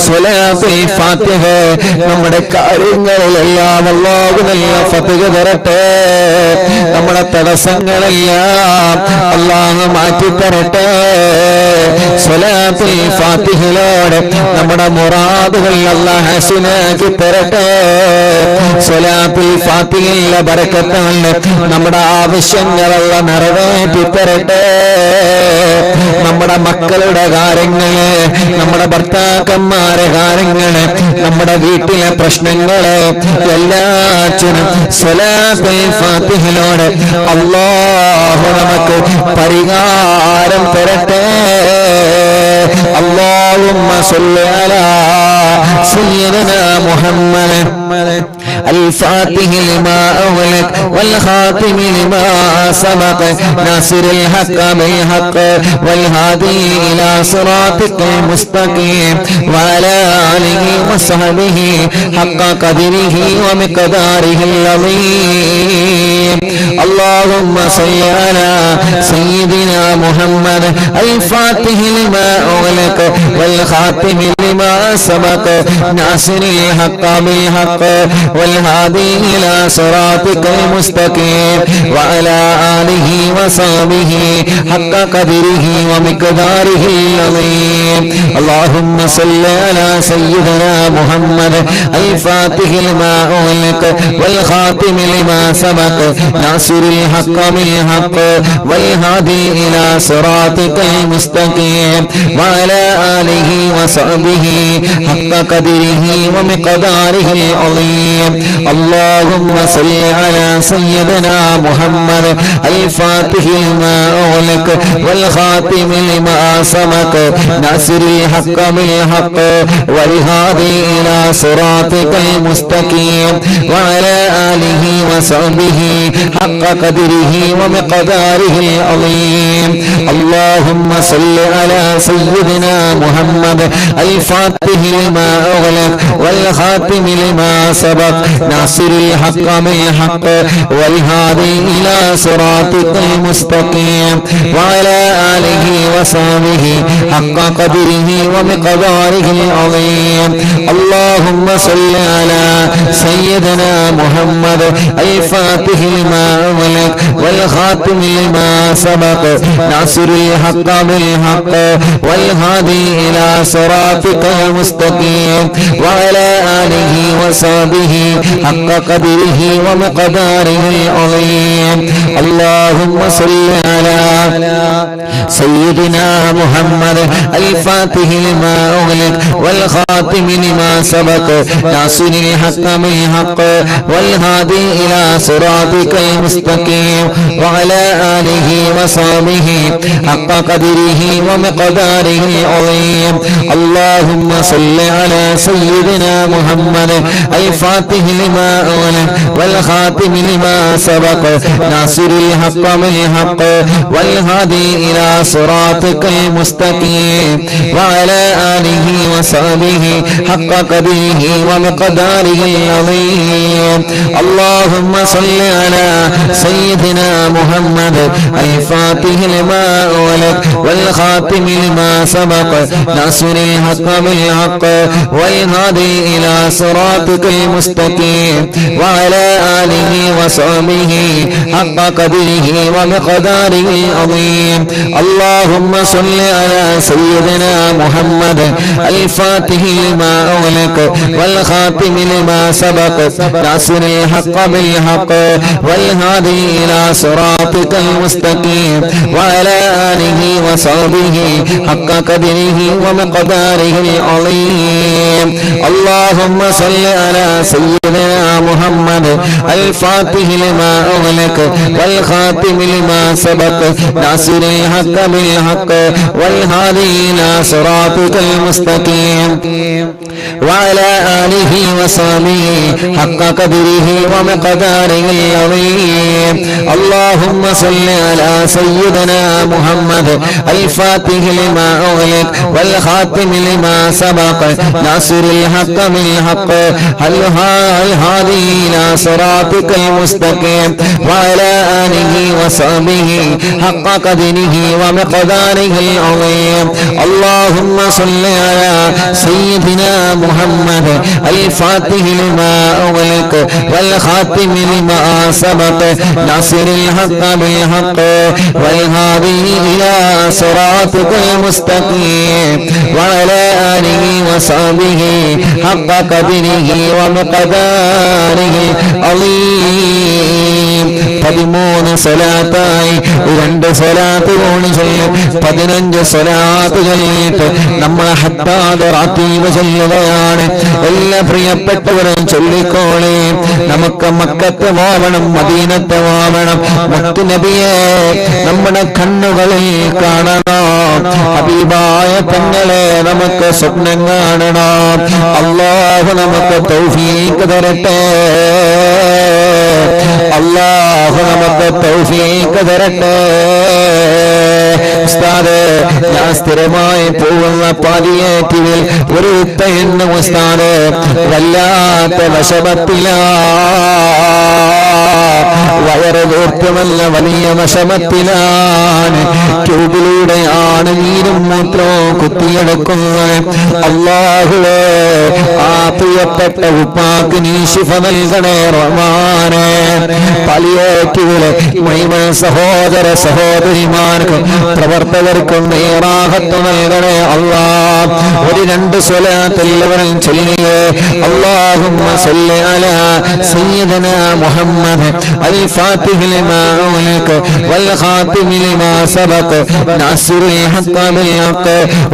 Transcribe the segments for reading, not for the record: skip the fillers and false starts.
സ്വലാത്തുൽ ഫാത്തിഹ നമ്മുടെ കാര്യങ്ങളിലെല്ലാം അല്ലാഹു നല്ല ഫത്ഹ് തരട്ടെ. നമ്മുടെ തടസ്സങ്ങളെല്ലാം അല്ലാഹു മാറ്റി തരട്ടെ. സ്വലാത്തുൽ ഫാത്തിഹയിലൂടെ നമ്മുടെ മുറാദുകൾ അല്ലാഹു ഹസനാക്കി തരട്ടെ. സ്വലാത്തുൽ ഫാത്തിഹയിലെ ബറക്കത്ത് നമ്മുടെ ആവശ്യങ്ങളെല്ലാം നിറവേറ്റി തരട്ടെ. നമ്മുടെ മക്കളുടെ കാര്യങ്ങള്, നമ്മുടെ ഭർത്താക്കന്മാരെ കാര്യങ്ങള്, നമ്മുടെ വീട്ടിലെ പ്രശ്നങ്ങള് എല്ലാറ്റിനും സ്വലാത്തുൽ ഫാത്തിഹയിലൂടെ അല്ലാഹു നമുക്ക് പരിഹാരം തരട്ടെ. اللهم صل على سيدنا محمد الفاتح لما أغلق والخاتم لما سبق ناصر الحق بالحق والهادي إلى صراطك المستقيم وعلى آله وصحبه حق قدره ومقداره العظيم. اللهم صل على سيدنا محمد الفاتح لما أغلق والخاتم لما سبق ناصر الحق بالحق والهادي إلى صراطك المستقيم وعلى آله وصحبه حق قدره ومقداره العظيم. اللهم صل على سيدنا محمد الفاتح لما أغلق والخاتم لما سبق ناصر الحق بالحق والهادي إلى صراطك المستقيم وعلى آله وصحبه حق قدره ومقداره العظيم. اللهم صل على سيدنا محمد الفاتح لما أغلق والخاتم لما سبق ناصر الحق بالحق والهادي إلى صراطك المستقيم وعلى آله وصحبه حق قدره ومقداره العظيم. اللهم صل على سيدنا محمد الفاتح لما أغلق والخاتم لما سبق ناصر الحق بالحق والهادي إلى صراطك المستقيم وعلى آله وصحبه حق قدره ومقداره العظيم. اللهم صل على سيدنا محمد الفاتح لما أغلق والخاتم لما سبق ناصر الحق بالحق والهادي إلى صراطك المستقيم وعلى آله وصحبه حق قدره ومقداره العظيم. اللهم صل على سيدنا محمد الفاتح لما أغلق والخاتم لما سبق ناصر الحق بالحق والهادي إلى صراطك المستقيم وعلى آله وصحبه حق قدره ومقداره العظيم. اللهم صل على سيدنا محمد الفاتح لما أغلق والخاتم لما سبق ناصر الحق بالحق والهادي إلى صراطك المستقيم وعلى آله وصحبه حق قدره ومقداره العظيم. اللهم صل على سيدنا محمد الفاتح لما أغلق والخاتم لما سبق ناصر الحق بالحق والهادي إلى صراطك المستقيم وعلى آله وصحبه حق قدره ومقداره العظيم. اللهم صل على سيدنا محمد الفاتح لما أغلق والخاتم لما سبق ناصر الحق بالحق والهادي إلى صراطك المستقيم وعلى آله وصحبه حق قدره ومقداره العظيم. اللهم صل على سيدنا محمد الفاتح لما أغلق والخاتم لما سبق ناصر الحق بالحق والهادي إلى صراطك المستقيم وعلى آله وصحبه حق قدره ومقداره العظيم. اللهم صل على سيدنا محمد الفاتح لما أغلق والخاتم لما سبق ناصر الحق بالحق الهادي والهادي إلى صراطك المستقيم وعلى آله وصحبه حق قدره ومقداره العظيم. اللهم صل على سيدنا محمد الفاتح لما أغلق والخاتم لما سبق ناصر الحق بالحق والهادي إلى صراطك المستقيم وعلى آله وصحبه حق قدره ومقداره العظيم. 13 സ്വലാത്തായി 2 സ്വലാത്ത് കൊണ്ട് ചൊല്ലി 15 സ്വലാത്ത് ചൊല്ലിയിട്ട് നമ്മൾ ഹത്താദ് റാത്തീബ് ചൊല്ലുകയാണ്. എല്ലാ പ്രിയപ്പെട്ടവരും ചൊല്ലിക്കോളെ. നമുക്ക് മക്കത്ത് പോവണം, മദീനത്ത് പോവണം, മുത്തുനബിയെ നമ്മുടെ കണ്ണുകളിൽ കാണണം, ഹബീബായ തങ്ങളെ നമുക്ക് സ്വപ്നം കാണണം. അല്ലാഹു നമുക്ക് തൗഫീഖ് തരട്ടെ, അല്ലാഹു നമുക്ക് തൗഫീഖ് തരട്ടെ. ഉസ്താദേ, ഞാൻ സ്ഥിരമായി പോകുന്ന പാലിയേറ്റീവിൽ ഒരു ഉപ്പയെന്ന് ഉസ്താദ് വല്ലാത്ത വിഷമത്തിലാ, വയറ് ദൂർത്തുമല്ല വലിയ വിഷമത്തിലാണ്. ട്യൂബിലൂടെയാണ് നീരും മൂത്രവും കുത്തിയെടുക്കുന്നത്. അല്ലാഹുവേ, ആ പ്രിയപ്പെട്ട ഉപ്പാക്ക് നീ ശിഫ നൽകണേ റഹ്മാനേ. പാലിയേറ്റീവിലെ മുഴുവൻ സഹോദര സഹോദരിമാർക്കും പ്രവർത്തകർക്കും നീ റാഹത്ത് നൽകണേ അല്ലാഹ്. ഒരു 2 സ്വലാത്ത് എല്ലാവരും ചൊല്ലിയേ. അല്ലാഹുമ്മ സല്ലി അലാ സയ്യിദനാ മുഹമ്മദ് الفاتح لما أغلق والخاتم لما سبق ناصر الحق بالحق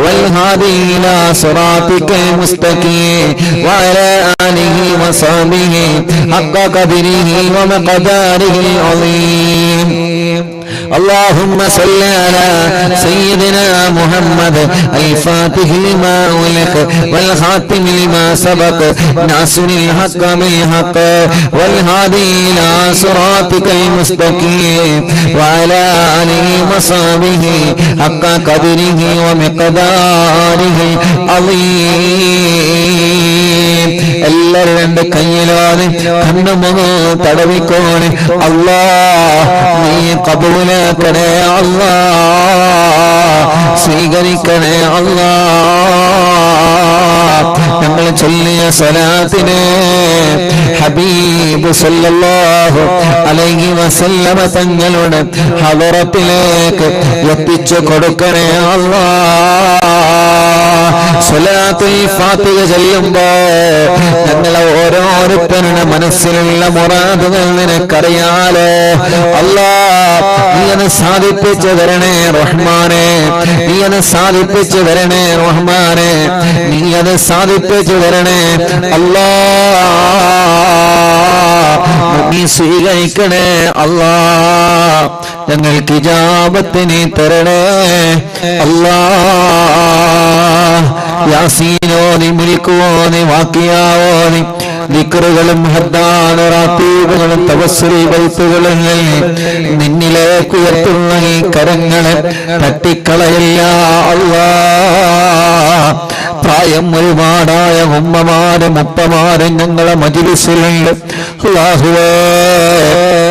والهادي إلى صراطك المستقيم وعلى آله وصحبه حق قدره ومقداره العظيم. اللهم صل على سيدنا محمد الفاتح لما أغلق والخاتم لما سبق ناصر الحق بالحق والهادي إلى صراطك المستقيم وعلى آله وصحبه حق قدره ومقداره العظيم. എല്ലാവരും 2 കൈയിലാണ് കണ്ണുമുഖം തടവിക്കോണേ. അല്ലാഹ് നീ കബൂലാക്കണേ അല്ലാഹ്, സ്വീകരിക്കണേ അല്ലാഹ്. ഞങ്ങൾ ചൊല്ലിയ സ്വലാത്തിനെ ഹബീബ് സല്ലല്ലാഹു അലൈഹി വസല്ലമ തങ്ങളുടെ ഹളറത്തിലേക്ക് എത്തിച്ചു കൊടുക്കണേ അല്ലാഹ്. സ്വലാത്തുൽ ഫാത്തിഹ ചൊല്ലുമ്പോ ഞങ്ങളെ ഓരോരുത്തരുടെ മനസ്സിലുള്ള മുറാദുകൾ നിനക്കറിയാലോ അല്ലാഹ്. നീ അത് സാധിപ്പിച്ചു തരണേ റഹ്മാനെ, നീ അത് സാധിപ്പിച്ചു തരണേ റഹ്മാനെ, നീ അത് സാധിപ്പിച്ചു തരണേ അല്ലാഹ്. നീ സ്വീകരിക്കണേ അല്ലാഹ്. ഞങ്ങൾക്ക് ഇജാബത്ത് നീ തരണേ അല്ലാഹ്. യാസീനോതി മുൽക്കുവോതി വാക്കിയാവോതി ദിക്റുകളും ഹദ്ദാണ് റാത്തീബുകളും തവസ്സുൽ ബൈത്തുകളും നിന്നിലേക്ക് ഉയർത്തുന്ന ഈ കരങ്ങളെ തട്ടിക്കളയില്ല അല്ലാഹ്. പ്രായം ഒരുപാടായ ഉമ്മമാരും ഉപ്പമാരും ഞങ്ങളെ മജ്‌ലിസിലുണ്ട്. അല്ലാഹുവേ,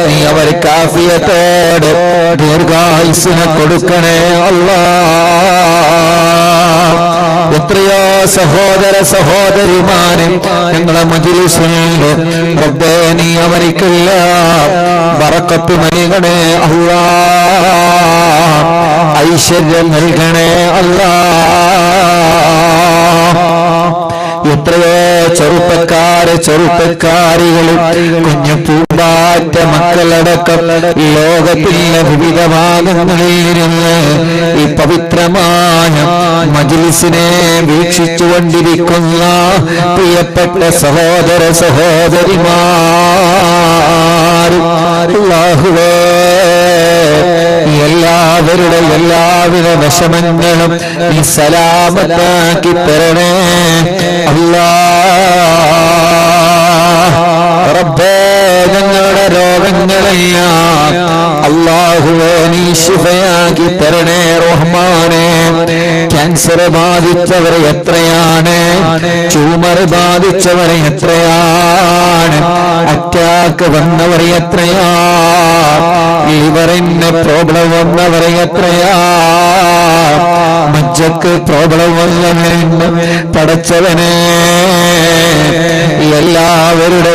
നീ അവർക്ക് ആഫിയത്തോടെ ദീർഘായുസ്സിനെ കൊടുക്കണേ അല്ലാഹ്. എത്രയോ സഹോദര സഹോദരിമാരും ഞങ്ങളെ മജ്‌ലിസിലുണ്ട്. റബ്ബേ, നീ അവർക്കെല്ലാം ബറക്കത്ത് നൽകണേ അല്ലാഹ്, ഐശ്വര്യം നൽകണേ അല്ലാഹ്. എത്രയോ ചെറുപ്പക്കാരികളും കുഞ്ഞു പൂമ്പാറ്റ മക്കളടക്കം ലോകത്തിലെ വിവിധ ഭാഗങ്ങളിൽ ഇരുന്ന് ഈ പവിത്രമായ മജ്‌ലിസിനെ വീക്ഷിച്ചുകൊണ്ടിരിക്കുന്ന പ്രിയപ്പെട്ട സഹോദര സഹോദരിമാരും അല്ലാഹുവേ, എല്ലാവരുടെ എല്ലാവിധ വിഷമങ്ങളും നീ സലാമത്താക്കി തരണേ അല്ലാഹ്. റബ്ബേ, ഞങ്ങളുടെ രോഗങ്ങളെല്ലാം അല്ലാഹുവേ നീ ശിഫയാക്കി തരണേ റഹ്മാനെ. ക്യാൻസർ ബാധിച്ചവരെ എത്രയാണ്, ട്യൂമർ ബാധിച്ചവരെ എത്രയാണ്, അറ്റാക്ക് വന്നവർ എത്രയാ, ലിവറിന് പ്രോബ്ലം വന്നവരെ എത്രയാ, മജ്ജക്ക് പ്രോബ്ലം വന്നവരുണ്ട്. പടച്ചവനെ എല്ലാവരുടെ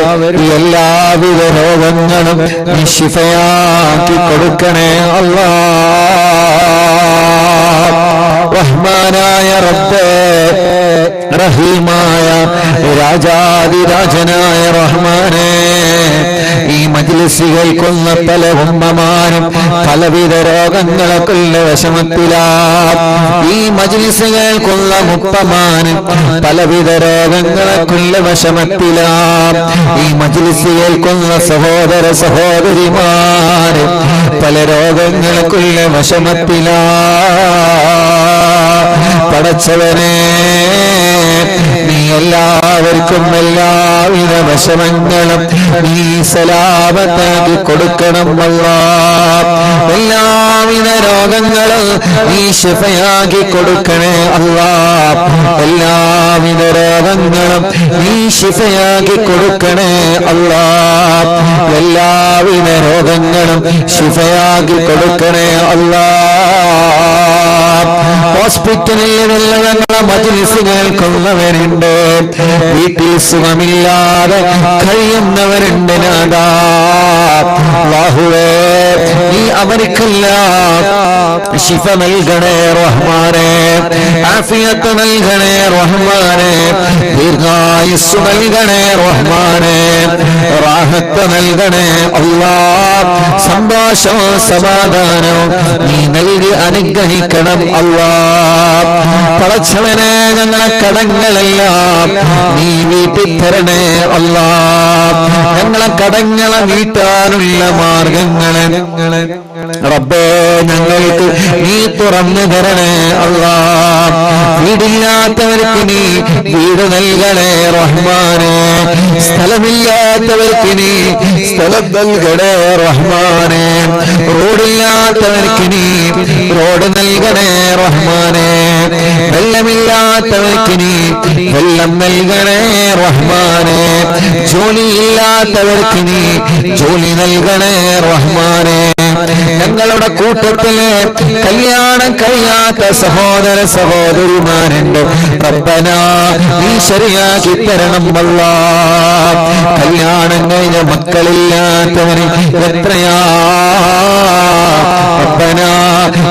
എല്ലാവിധ രോഗങ്ങളും നീ ശിഫയാക്കി കൊടുക്കണേ അല്ലാഹ്. റഹ്മാനായ റബ്ബേ, റഹീമായ രാജാതിരാജനായ റഹ്മാനേ, ഈ മജ്ലിസ് കൊന്ന പല ഉമ്മമാരും പലവിധ രോഗങ്ങളൊക്കെയുള്ള വിഷമത്തിലാ. ഈ മജ്ലിസ് കൊന്ന മുപ്പമാനും പലവിധ രോഗങ്ങളൊക്കെയുള്ള വിഷമത്തിലാ. ഈ മജ്ലിസ് കൊന്ന സഹോദര സഹോദരിമാര് പല രോഗങ്ങൾക്കുള്ള വിഷമത്തിലാ. പടച്ചവനെ നീ എല്ലാവർക്കും എല്ലാവിധ വിഷമങ്ങളും നീ സലാമത്താക്കി കൊടുക്കണം അല്ലാഹ്. എല്ലാവിധ രോഗങ്ങളും നീ ശിഫയാക്കി കൊടുക്കണേ അല്ലാഹ്. എല്ലാവിധ രോഗങ്ങളും നീ ശിഫയാക്കി കൊടുക്കണേ അല്ലാഹ്. എല്ലാവിധ രോഗങ്ങളും ശിഫയാക്കി കൊടുക്കണേ അല്ലാഹ്. ഹോസ്പിറ്റലിൽ ഞങ്ങളെ മജ്ലിസ് കേൾക്കുന്നവരുണ്ട്, വീട്ടിൽ സുഖമില്ലാതെ കഴിയുന്നവരുണ്ട്. നാദാ അല്ലാഹുവേ, നീ അവർക്കെല്ലാം ശിഫ നൽകണേ റഹ്മാനേ, ആഫിയത്ത് നൽകണേ റഹ്മാനേ, ദീർഘായുസ്സ് നൽകണേ റഹ്മാനേ, റാഹത്ത് നൽകണേ അല്ലാഹ്. സന്തോഷവും സമാധാനവും നീ നൽകി അനുഗ്രഹിക്കണം അല്ലാഹ്. പടച്ചവനെ ഞങ്ങളെ കടങ്ങളെല്ലാം നീ വീട്ടിൽ തരണേ അല്ലാഹ്. ഞങ്ങളെ കടങ്ങളെ വീട്ടാനുള്ള മാർഗങ്ങളെ റബ്ബേ ഞങ്ങൾക്ക് നീ തുറന്നു തരണേ അല്ലാഹ്. വീടില്ലാത്തവർക്ക് നീ വീട് നൽകണേ റഹ്മാനേ, സ്ഥലമില്ലാത്തവർക്ക് നീ സ്ഥലം നൽകണേ റഹ്മാനേ, റോഡില്ലാത്തവർക്ക് നീ റോഡ് നൽകണേ റഹ്മാനേ, വെള്ളമില്ലാത്തവർക്ക് നീ വെള്ളം നൽകണേ റഹ്മാനേ, ജോലിയില്ലാത്തവർക്ക് നീ ജോലി നൽകണേ റഹ്മാനേ. ഞങ്ങളുടെ കൂട്ടത്തില് കല്യാണം കഴിയാത്ത സഹോദര സഹോദരിമാരുണ്ട്, റബ്ബനാ നീ ശരിയാക്കി തരണം അല്ലാഹ്. കല്യാണം കഴിഞ്ഞ മക്കളില്ലാത്തവന് എത്രയാ, റബ്ബനാ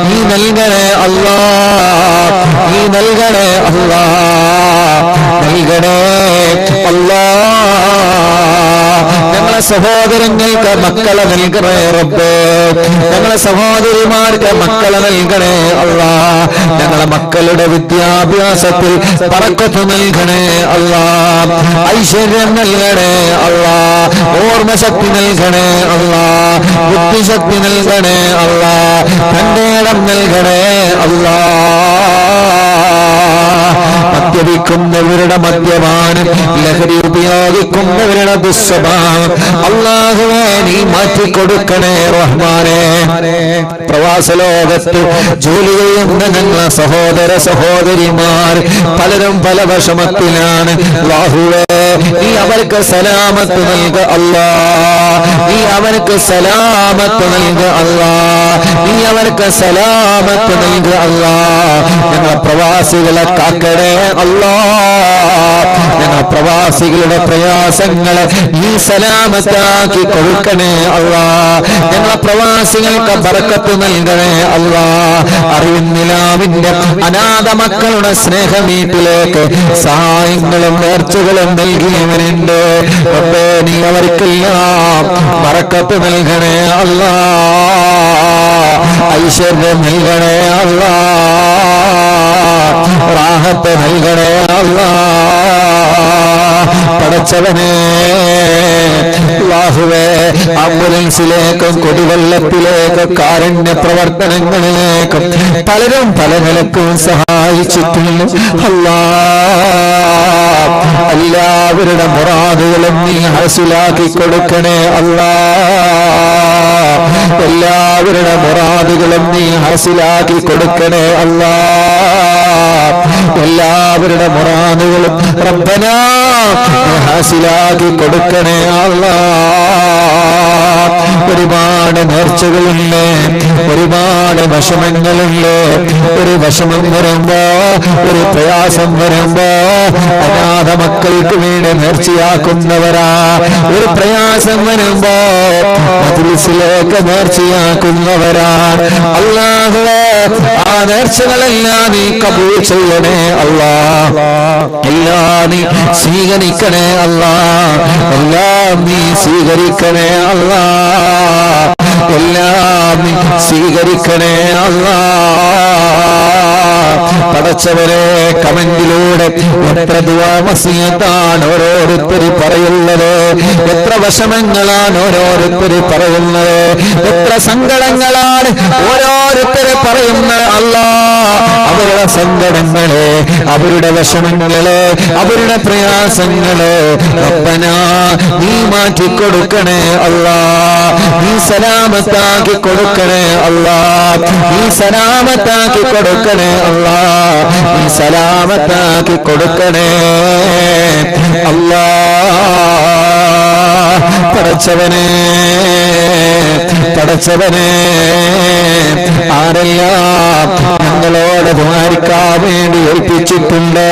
നീ നൽകണേ അല്ലാഹ്, നീ നൽകണേ അല്ലാഹ്, നൽകണേ അല്ലാഹ്. ഞങ്ങളെ സഹോദരങ്ങൾക്ക് മക്കളെ നൽകണേ റബ്ബേ, ഞങ്ങളെ സഹോദരിമാർക്ക് മക്കളെ നൽകണേ അല്ലാഹ്. ഞങ്ങളെ മക്കളുടെ വിദ്യാഭ്യാസത്തിൽ ബറക്കത്ത് നൽകണേ അല്ലാഹ്, ഐശ്വര്യം നൽകണേ അല്ലാഹ്, ഓർമ്മശക്തി നൽകണേ അല്ലാഹ്, ബുദ്ധിശക്തി നൽകണേ അല്ലാഹ്, തന്റെ ഇടം നൽകണേ അല്ലാഹ്. മദ്യപിക്കുന്നവരുടെ മദ്യപാനം, ലഹരി ഉപയോഗിക്കുന്നവരുടെ ദുസ്വഭാവം അല്ലാഹുവേ നീ മാറ്റിക്കൊടുക്കണേ റഹ്മാനേ. പ്രവാസ ലോകത്ത് ജോലി ചെയ്യുന്ന ഞങ്ങളെ സഹോദര സഹോദരിമാർ പലരും പല വിഷമത്തിലാണ്. അല്ലാഹുവേ നീ അവർക്ക് സലാമത്ത് നൽക അല്ലാഹ്, നീ അവർക്ക് സലാമത്ത് നൽക അല്ലാഹ്, നീ അവർക്ക് സലാമത്ത് നൽക അല്ലാഹ്. ഞങ്ങളെ പ്രവാസികളെ കാക്കണേ അല്ലാഹ്, ഞങ്ങളെ പ്രവാസികളുടെ പ്രയാസങ്ങളെ നീ സലാമത്താക്കി കൊടുക്കണേ അല്ലാഹ്. ഞങ്ങളെ പ്രവാസികൾക്ക് ബർക്കത്ത് നൽകണേ അല്ലാഹ്. അറിവിന്നിലാവിന്റെ അനാഥ മക്കളുടെ സ്നേഹം വീട്ടിലേക്ക് സഹായങ്ങളും നേർച്ചകളും നൽകിയവരുണ്ട്, റബ്ബേ നീ അവർക്കെല്ലാം ബർക്കത്ത് നൽകണേ അല്ലാഹ്, ഐശ്വര്യം നൽകണേ അല്ലാഹ്, റാഹത്ത് നൽകണേ അല്ലാഹ്. പടച്ചവനെ അല്ലാഹുവേ, ആംബുലൻസിലേക്കും കുടിവെള്ളത്തിലേക്കും കാരുണ്യ പ്രവർത്തനങ്ങളിലേക്കും പലരും പല നിലക്കും സഹായിച്ചിട്ടുണ്ട് അല്ലാഹ്. എല്ലാവരുടെ മുറാദുകളും നീ ഹസിലാക്കി കൊടുക്കണേ അല്ലാഹ്. എല്ലാവരുടെ മുറാദുകളും നീ ഹാസിലാക്കി കൊടുക്കണേ അല്ലാ. എല്ലാവരുടെ മുറാദുകളും റബ്ബനാ ഹാസിലാക്കി കൊടുക്കണേ അല്ലാ. ഒരുപാട് നേർച്ചകളുണ്ട്, ഒരുപാട് വിഷമങ്ങളുണ്ട്. ഒരു വിഷമം വരുമ്പോ, ഒരു പ്രയാസം വരുമ്പോ അനാഥ മക്കൾക്ക് വേണ്ടി നേർച്ചയാക്കുന്നവരാ. ഒരു പ്രയാസം വരുമ്പോ മജ്‌ലിസിലേക്ക് നേർച്ചയാക്കുന്നവരാ. അല്ലാഹുവേ, ആ നേർച്ചകളെല്ലാം നീ കബൂൽ ചെയ്യണേ അല്ലാ. എല്ലാം നീ സ്വീകരിക്കണേ അല്ലാ. എല്ലാം നീ സ്വീകരിക്കണേ അല്ലാ. എല്ലാം നീ സ്വീകരിക്കണേ അല്ലാ. പടച്ചവരെ, കമന്റിലൂടെ എത്ര ദുആ വസിയത്താണ് ഓരോരുത്തർ പറയുന്നത്, എത്ര വിഷമങ്ങളാണ് ഓരോരുത്തർ പറയുന്നത്, എത്ര സങ്കടങ്ങളാണ് ഓരോരുത്തർ പറയുന്നത്. അല്ലാ, അവരുടെ സങ്കടങ്ങളെ, അവരുടെ വിഷമങ്ങളെ, അവരുടെ പ്രയാസങ്ങളെ റബ്ബനാ നീ മാറ്റിക്കൊടുക്കണേ അല്ലാ. നീ സലാമത്താക്കി കൊടുക്കണേ അല്ലാ. നീ സലാമത്താക്കി കൊടുക്കണേ അല്ലാ. നീ സലാമത്താക്കി കൊടുക്കണേ അല്ലാ. പടച്ചവനെ, പടച്ചവനെ, ആരെല്ലാം ഞങ്ങളോട് ദ്വാരിക്കാൻ വേണ്ടി ഏൽപ്പിച്ചിട്ടുണ്ടോ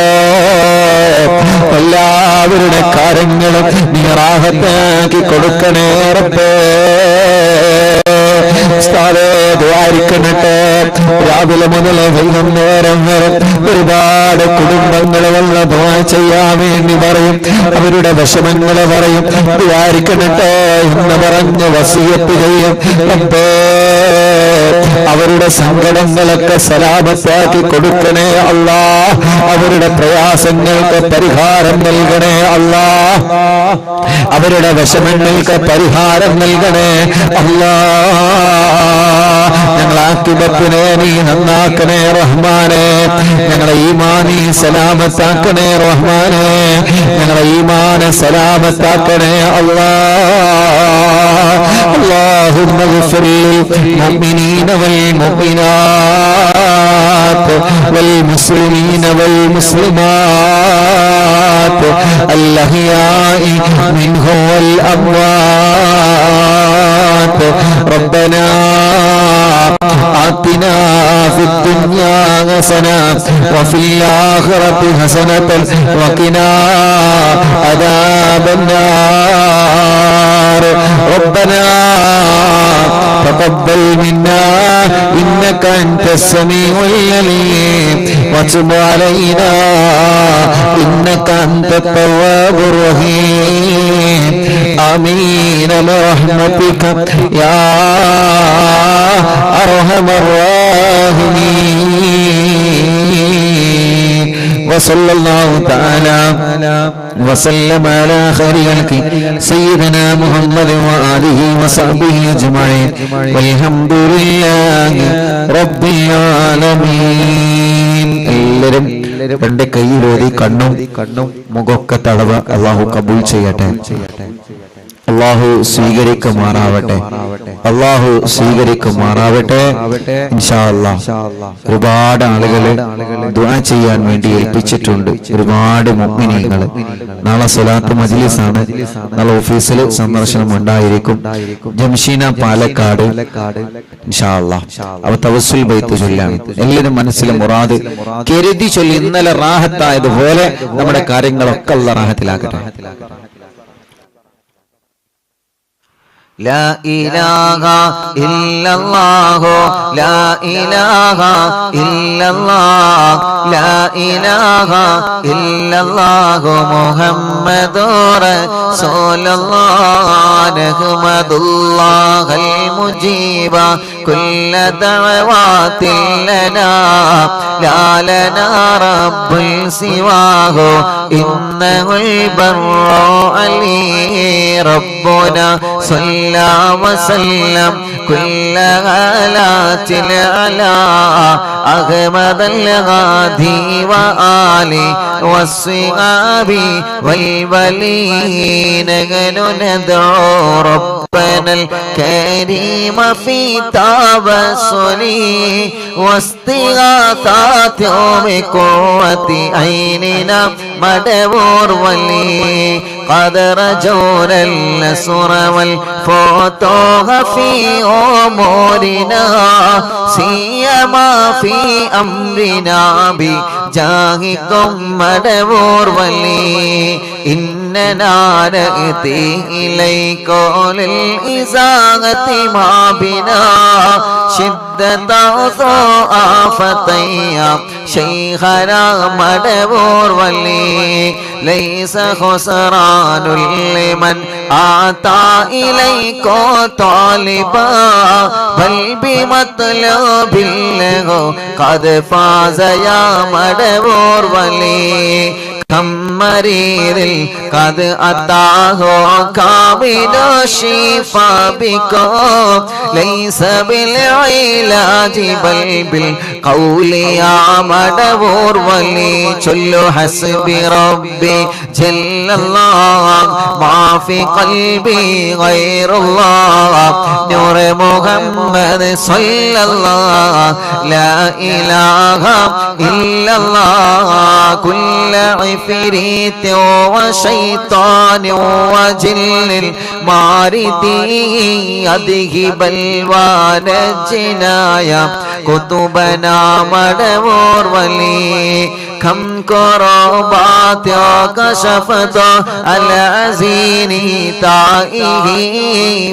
എല്ലാവരുടെ കാര്യങ്ങളും നീ റാഹത്താക്കി കൊടുക്കണേ റബ്ബേ. ദ്വാരിക്കണട്ടെ. രാവിലെ മുതൽ വൈകുന്നേരം വരെ ഒരുപാട് കുടുംബങ്ങൾ വന്ന ദുആ ചെയ്യാൻ വേണ്ടി പറയും, അവരുടെ വിഷമങ്ങളെ പറയും. ദ്വാരിക്കണട്ടെ എന്ന് പറഞ്ഞ് വസിയത്ത് ചെയ്യും. റബ്ബേ, അവരുടെ സങ്കടങ്ങളൊക്കെ സലാമത്താക്കി കൊടുക്കണേ അല്ലാ. അവരുടെ പ്രയാസങ്ങൾക്ക് പരിഹാരം നൽകണേ അല്ലാ. അവരുടെ വിഷമങ്ങൾക്ക് പരിഹാരം നൽകണേ അല്ലാ. ഞങ്ങളെ ആഖിബത്തിനെ നീ നന്നാക്കണേ റഹ്മാനെ. ഞങ്ങളെ ഈമാനി സലാമത്താക്കണേ റഹ്മാനെ. ഞങ്ങളെ ഈമാനെ സലാമത്താക്കണേ അല്ലാ. اللهم اغفر للمؤمنين والمؤمنات والمسلمين والمسلمات الأحياء منهم والأموات. ربنا آتنا في الدنيا حسنة وفي الآخرة حسنة وقنا عذاب النار. ربنا تقبل منا إنك أنت السميع العليم وتب علينا إنك أنت التواب الرحيم. آمين برحمتك يا أرحم الراحمين. وصلى الله تعالى وسلم على خير خلقه سيدنا محمد وآله وصحبه أجمعين والحمد لله رب العالمين. എല്ലാവരും രണ്ട് കൈയിലോതി കണ്ണും മുഖമൊക്കെ തടവ. അല്ലാഹു കബൂൽ ചെയ്യട്ടെ. അല്ലാഹു സ്വീകരിക്കുമാറാവട്ടെ. അല്ലാഹു സ്വീകരിക്കുമാറാവട്ടെ ഇൻഷാ അല്ലാഹ്. ഒരുപാട് ആളുകൾ ദുആ ചെയ്യാൻ വേണ്ടി ഏൽപ്പിച്ചിട്ടുണ്ട്. ഒരുപാട് മുഅ്മിനീങ്ങൾ. നാളെ സ്വലാത്ത് മജ്ലിസാണ്. നാളെ ഓഫീസിൽ സന്ദർശനം ഉണ്ടായിരിക്കും. ജംഷീന പാലക്കാട് ഇൻഷാ അല്ലാഹ്. അവ തവസ്സുൽ ബൈത്ത് ചൊല്ലാണ്. എല്ലാവരും മനസ്സിലെ മുറാദ് കരുതി ചൊല്ലി. ഇന്നലെ റാഹത്തായതുപോലെ നമ്മുടെ കാര്യങ്ങളൊക്കെ അല്ലാഹ് റാഹത്തിലാക്കട്ടെ. لا إله إلا الله لا إله إلا الله لا إله إلا الله محمد رسول الله نحمد الله المجيب كل دعوات لنا لا لنا رب سواه إنه البر علي ربنا صلى وسلم كل غلات على أحمد الغادي وآله والصحاب والولين ندعو رب ربنا الكريم في توسلي واستغاثات بقوة عيننا مدبور ولي قد رجونا النصر والفتوح في أمورنا سيما في أمرنا بجاهكم مدبور ولي إننا نأتي إليك للإزاغة ما بنا شدة آفتي شيخنا مدبور ولي ليس خسران لمن آتى إليك طالبا بل بمطلب له قد فاز يا مدبور ولي كم مريض قد أتاه كامل الشفاء بكم ليس بالعلاج بل بالقول يا مدبور ولي شل حسبي ربي جل الله ما في قلبي غير الله نور محمد صلى الله لا إله إلا الله كل عفريت وشيطان وجن الماردي أذهب الوانجنايا كتبنا مدبور ولي كم كربات كشفت العزين تائه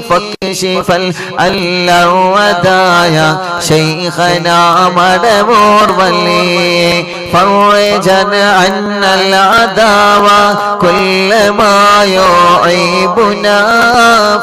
فاكشف الودايا شيخنا مدبور ولي فرجا عنا العداوة كل ما يعيبنا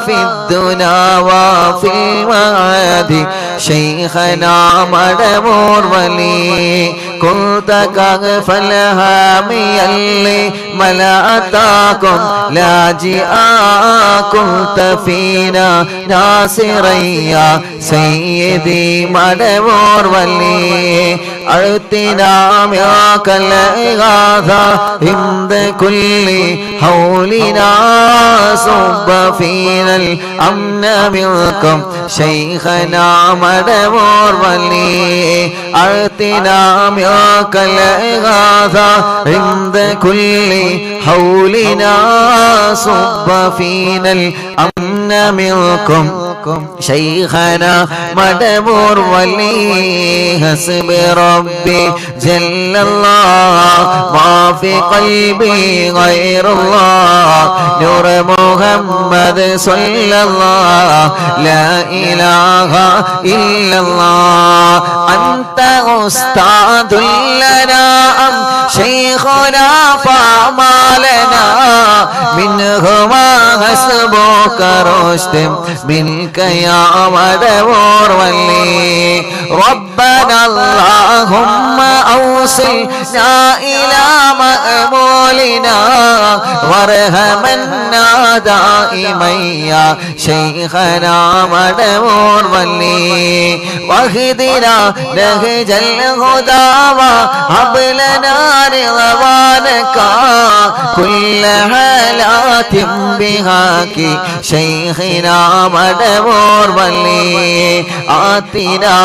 في الدنا وفي المعاد شيخنا مدبور ولي كنت كغف الهامي اللي ملأتاكم لاجئا كنت فينا ناصريا سيدي مدبور ولي أعطنا معك الإغاثة عند كل حولنا صب فينا الأمن منكم شيخنا مدبور ولي أعطنا معك الإغاثة عند كل حولنا صب فينا الأمن منكم شيخنا مدبور ولي حسب ربي جل الله ما في قلبي غير الله نور محمد صلى الله لا إله إلا الله أنت أستاذ لنا أم شيخنا فما لنا منهما حسبك رشد منك يا مدبور ولي ربنا اللهم أوصلنا إلى مأمولنا وارحمنا دائما يا شيخنا مدبور ولي واهدنا نهج الهدى وهب لنا رضوانك كل حالات بهاك شيخنا مدبور ولي آتنا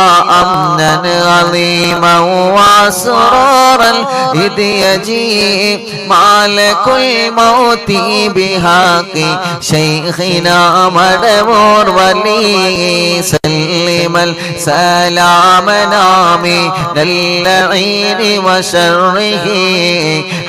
أمنا عظيما وسرورا إذ يجيء مالك الموت بهاك شيخنا مدبور ولي سلم السلام نامي اللعين وشره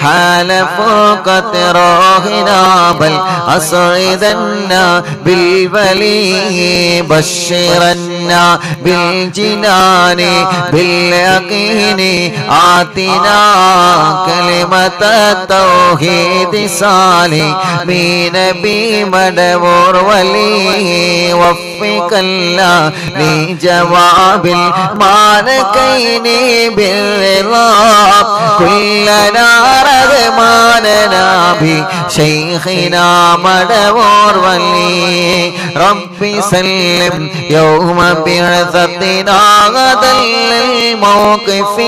حال فوق روحنا بل أسعدنا بالبلي بشرنا بالجنان باليقين آتنا كلمة التوحيد صالح من نبي مدبور ولي وفقنا لجواب المالكين بالرضا كلنا رغماننا بشيخنا مدبور ولي ربي سلم يوم بعثتنا غدا للموقف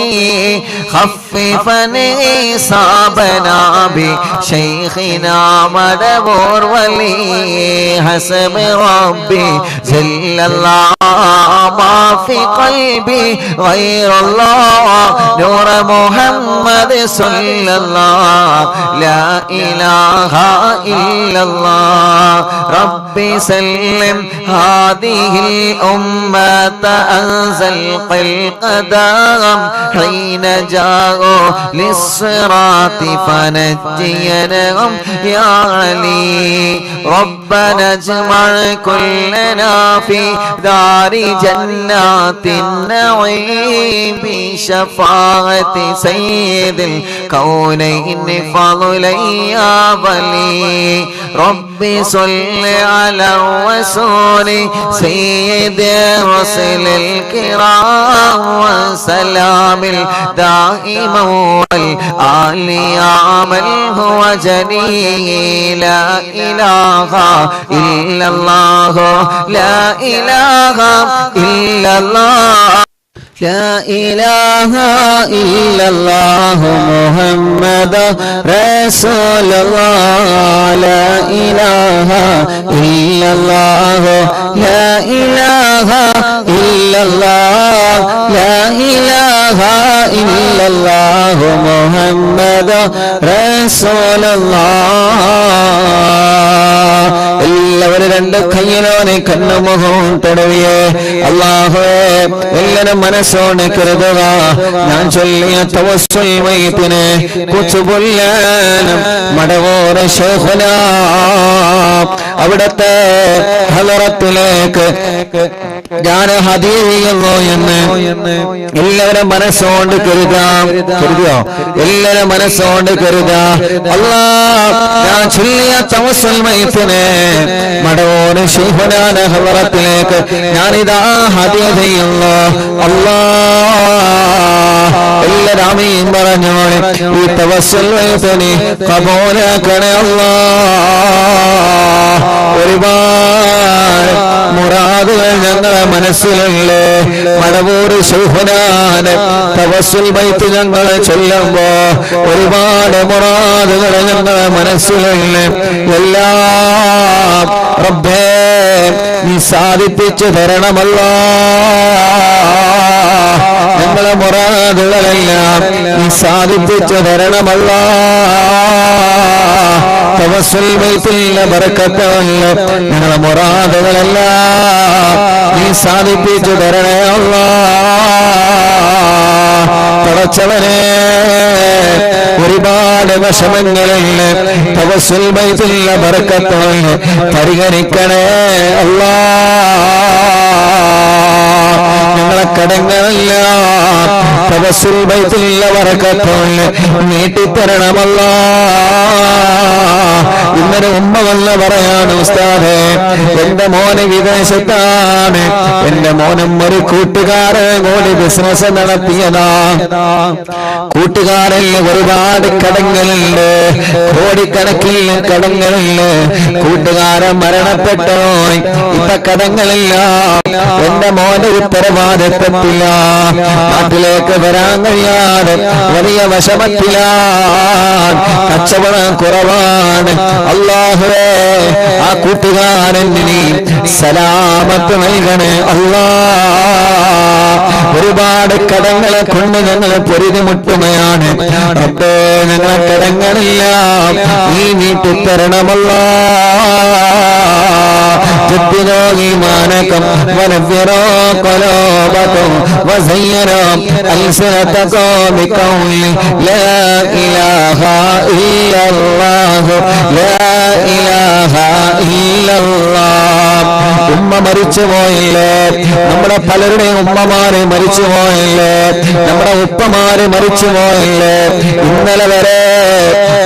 خففني صابنا بشيخنا مدبور ولي حسب ربي جل الله ما في قلبي غير الله نور محمد صلى الله لا إله إلا الله ربي سلم هذه الأمة أنزل القدم حين جاءوا للصراط فنجينهم يا علي ربنا اجمع كلنا في دار جنات النعيم بشفاعة سيد الكونين فضلا يا ولي ربي صل على الرسول سيد الرسل الكرام وسلام الدائم والآل يا من هو جليل لا إله إلا الله لا إله إلا الله لا إله إلا الله محمد رسول الله لا إله إلا الله لا إله إلا الله لا إله إلا الله محمد رسول الله എല്ലാവരും രണ്ട് കയ്യിലോനെ കണ്ണുമുഖവും തടവിയേ അല്ലാഹുവേ എല്ലാവരും മനസ്സോടെ കരുതുക ഞാൻ ചൊല്ലിയ തവസ്സുൽ മയ്യിത്തിനെ കുതുബുല്ലാനം മടവൂർ ശൈഖുന അവിടുത്തെ ഹളറത്തിലേക്ക് ഞാൻ ഹദീയ ചെയ്യുന്നു എന്ന് എല്ലാവരും മനസ്സോണ്ട് കരുതിയോ എല്ലാവരും മനസ്സോണ്ട് കരുതാ അല്ലാഹ് ഞാൻ ചൊല്ലിയ തവസ്സുൽ മയ്യിത്തിനെ മടവൂർ ശൈഖുന ഹളറത്തിലേക്ക് ഞാനിതാ ഹദീയ ചെയ്യുന്നു അല്ലാഹ് എല്ലാവരും ആമീൻ പറഞ്ഞോളെ ഈ തവസ്സുൽ മയ്യിത്തിനെ ഖബൂലാക്കണേ അല്ലാഹ് ഒരുപാട് മുറാദുകൾ ഞങ്ങളെ മനസ്സിലുണ്ട് മടവൂർ ശൈഖുനാനെ തവസ്സുൽ മയ്യിത്ത് ഞങ്ങൾ ചൊല്ലുമ്പോ ഒരുപാട് മുറാദുകൾ ഞങ്ങളെ മനസ്സിലുണ്ട് എല്ലാം റബ്ബേ നീ സാധിപ്പിച്ചു തരണമല്ലോ ഞങ്ങളെ മുറാദുകളെല്ലാം നീ സാധിപ്പിച്ചു തരണമല്ലോ തവസ്സുൽ മയ്യിത്തിലെ ബറക്കത്തുള്ള ഞങ്ങളെ മുറാദുകളെല്ലാം നീ സാധിപ്പിച്ചു തരണേ അല്ലാഹ് പടച്ചവനെ ഒരുപാട് വിഷമങ്ങളിൽ തവസ്സുൽ മയ്യിത്തിലെ ബറക്കത്തുള്ള പരിഗണിക്കണേ അല്ലാഹ് ഞങ്ങളെ കടങ്ങളെല്ലാം തവസ്സുൽ മയ്യിത്തിലെ ബറക്കത്തുള്ള നീട്ടിത്തരണമല്ലോ ഇന്നലെ ഉമ്മ വല്ല പറയാണ് ഉസ്താദേ എന്റെ മോന് വിദേശത്താണ് എന്റെ മോനും ഒരു കൂട്ടുകാരൻ കൂടി ബിസിനസ് നടത്തിയതാ കൂട്ടുകാരൻ ഒരുപാട് കടങ്ങളുണ്ട് കോടിക്കണക്കിൽ കടങ്ങളുണ്ട് കൂട്ടുകാരൻ മരണപ്പെട്ടു ഇപ്പൊ കടങ്ങളില്ല എന്റെ മോന്റെ ഉത്തരവാദിത്വത്തില്ല നാട്ടിലേക്ക് വരാൻ കഴിയാതെ വലിയ വിഷമത്തിലാണ് കച്ചവടം കുറവാണ് അല്ലാഹുവേ ആ കൂട്ടുകാരൻ നീ സലാമത്ത് നൽകണേ അല്ലാഹ് ഒരുപാട് കടങ്ങളെ കൊണ്ട് ഞങ്ങൾ പൊരുതിമുട്ടുകയാണ് റബ്ബേ ഞങ്ങളെ കടങ്ങളെല്ലാം നീ നീട്ടിത്തരണമല്ലോ جددوا إيمانكم ونفروا قلوبكم وزينوا ألسنتكم بقول لا إله إلا الله لا إله إلا الله ഉമ്മ മരിച്ചുപോയില്ലേ നമ്മുടെ പലരുടെ ഉമ്മമാരെ മരിച്ചുപോയില്ലേ നമ്മുടെ ഉപ്പമാരെ മരിച്ചുപോയില്ലേ ഇന്നലെ വരെ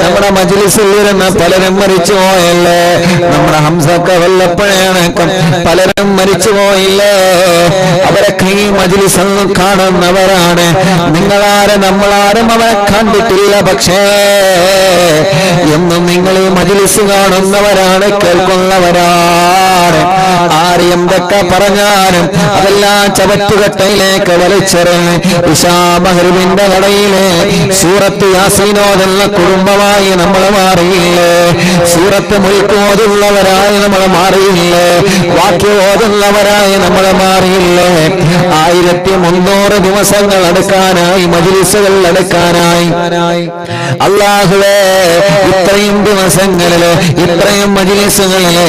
നമ്മുടെ മജ്ലിസിൽ ഇരുന്ന പലരും മരിച്ചുപോയല്ലേ നമ്മുടെ ഹംസക്ക വല്ലപ്പോഴേണക്കം പലരും മരിച്ചു പോയില്ലേ? അവരൊക്കെ ഈ മജ്‌ലിസ് കാണുന്നവരാണ്. നിങ്ങളാരും നമ്മളാരും അവരെ കണ്ടിട്ടില്ല. പക്ഷേ എന്നും നിങ്ങൾ ഈ മജ്‌ലിസ് കാണുന്നവരാണ്, കേൾക്കുന്നവരാണ്. ആര് എന്തൊക്കെ പറഞ്ഞാലും അതെല്ലാം ചവറ്റുകട്ടയിലേക്ക് വലിച്ചെറിഞ്ഞ് ഇശാ മഗ്‌രിബിന്റെ കടയിലെ സൂറത്ത് യാസീൻ ഓതുന്ന കുടുംബമായി നമ്മൾ മാറിയില്ലേ? സൂറത്ത് മുൽക്ക് ഓതുന്നവരായി നമ്മൾ മാറിയില്ലേ? വാക്യ ഓതുന്നവരായി നമ്മൾ മാറിയില്ലേ? 1300 ദിവസങ്ങൾ എടുക്കാനായി, മജ്‌ലിസുകൾ എടുക്കാനായി. അല്ലാഹുവേ, ഇത്രയും ദിവസങ്ങളില്, ഇത്രയും മജ്‌ലിസുകളില്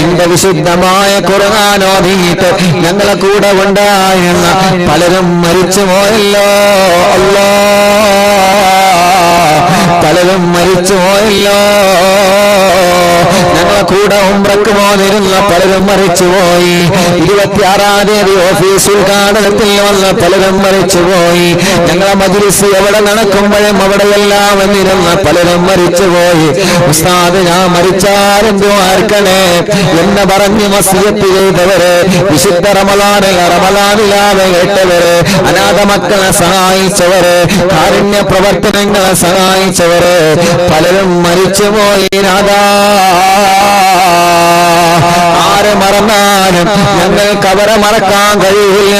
ഇന്റെ വിശുദ്ധമായ ഖുർആൻ ഓതിയിട്ട് ഞങ്ങളെ കൂടെ ഉണ്ടായിരുന്ന പലരും മരിച്ചു പോയല്ലോ. പലരും മരിച്ചു പോയല്ലോ. ഞങ്ങളെ കൂടെ ഉംറക്ക് പോന്നിരുന്ന പലരും മരിച്ചുപോയി. 26-ാം തീയതി ഓഫീസ് ഉദ്ഘാടനത്തിൽ വന്ന പലരും മരിച്ചുപോയി. ഞങ്ങളെ മജ്‌ലിസ് എവിടെ നടക്കുമ്പോഴും അവിടെയെല്ലാം വന്നിരുന്ന പലരും മരിച്ചുപോയി. ഉസ്താദ്, ഞാൻ മരിച്ചാലും ദുആർക്കണേ എന്ന് പറഞ്ഞ് വസിയത്ത് ചെയ്തവര്, വിശുദ്ധ റമളാനിലാവെ കേട്ടവര്, അനാഥ മക്കളെ സഹായിച്ചവര്, കാരുണ്യ പ്രവർത്തനങ്ങളെ സഹായിച്ചവര് പലരും മരിച്ചുപോയി. നാദാ, ആരെ മറന്നാലും ഞങ്ങൾക്ക് അവരെ മറക്കാൻ കഴിയില്ല.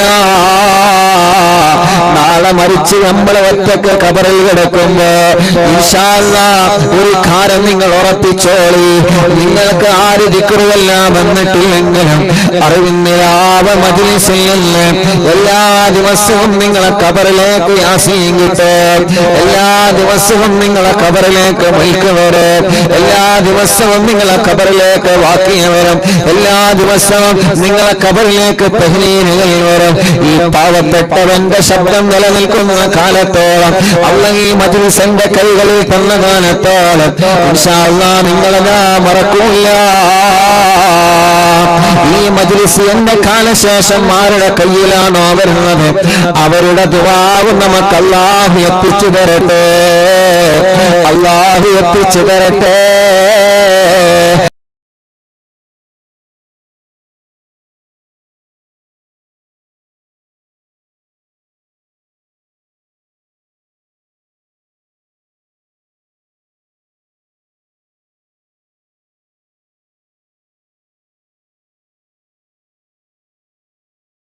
നാളെ മരിച്ച് നമ്മൾ ഒറ്റക്ക് ഖബറിൽ കിടക്കുമ്പോ ഇൻഷാ അല്ലാഹ് ഒരു കാര്യം നിങ്ങൾ ഉറപ്പിച്ചോളി, നിങ്ങൾക്ക് ആര് ദിക്റുവെല്ലാം വന്നിട്ടില്ലെങ്കിലും അറിവിന്നിലാവ മജ്‌ലിസിൽ എല്ലാ ദിവസവും നിങ്ങളെ ഖബറിലേക്ക് യാസീൻ കിട്ടും. എല്ലാ ദിവസവും നിങ്ങളെ ഖബറിലേക്ക് മുൽക്ക് വരും. എല്ലാ ദിവസവും നിങ്ങളെ ഖബറിലേക്ക് വാക്കിയ വരും. എല്ലാ ദിവസവും നിങ്ങളെ ഖബറിലേക്ക് തഹ്ലീലുകൾ വരും. ഈ പാവപ്പെട്ടവന്റെ ശബ്ദം നിലനിൽക്കുന്ന കാലത്തോളം, അല്ലാഹ് ഈ മജ്‌ലിസിന്റെ കൈകളിൽ തന്ന കാലത്തോളം ഇൻഷാ അല്ലാഹ് നിങ്ങളെ ഞാൻ മറക്കൂല. ഈ മജ്‌ലിസ് എന്റെ കാലശേഷം ആരുടെ കയ്യിലാണോ വരുന്നത് അവരുടെ ദുആവും നമുക്ക് അല്ലാഹു എത്തിച്ചു തരട്ടെ. അല്ലാഹു എത്തിച്ചു തരട്ടെ.